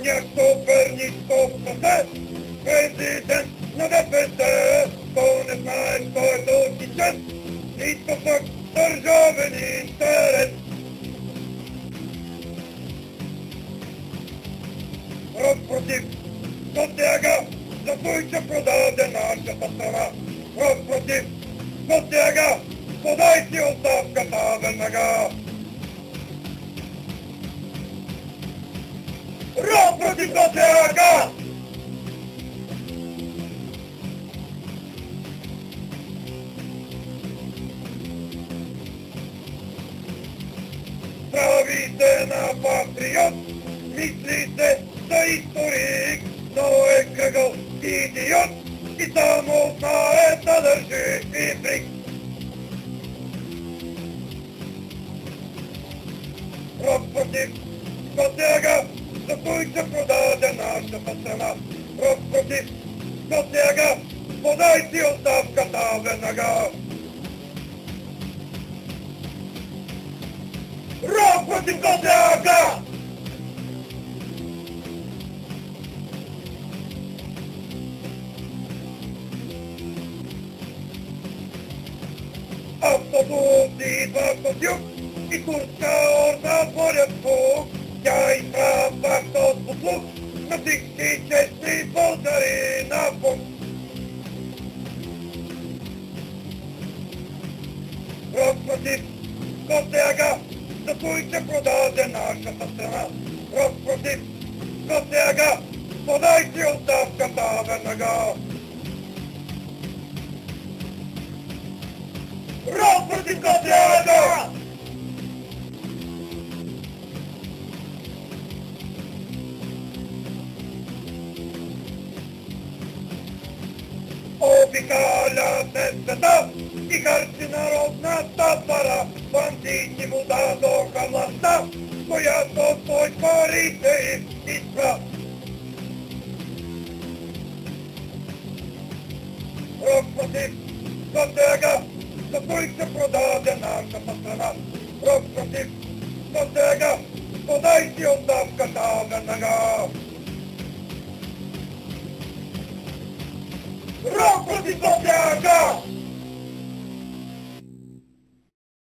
Konia Koperników proces, prezydent na DPC, to nie znać, to jest czas, i to tak державny interes. Rozprotiv Skotjaga, zabójcze продade наша страна. Rozprotiv Skotjaga, подайте оставка табельнага. Rozprotiv Skotjaga! Pravíte na patriot, myslíte za historik, no je krgl idiot, i samotná eta drží i prik. Rozprotiv Skotjaga, zabójče продade наша страна. Rozprotiv Skotjaga, podajte ostavka табельнага. Rozprotiv Skotjaga! Автобуси идва с юг и турска орда творят звук. Тя изправа с послух на всички честни българи на Бог. Rozprotiv Skotjaga, забójcze продade наша страна. Rozprotiv Skotjaga, подайте оставка табельнага. Rozprotiv Skotjaga! Обикаляте света и харчи народната пара. Бандити му дадоха властта, която той парите им изпра. Rozprotiv Skotjaga, забójcze продade наша страна. Rozprotiv Skotjaga, подайте оставка табельнага. Rozprotiv Skotjaga!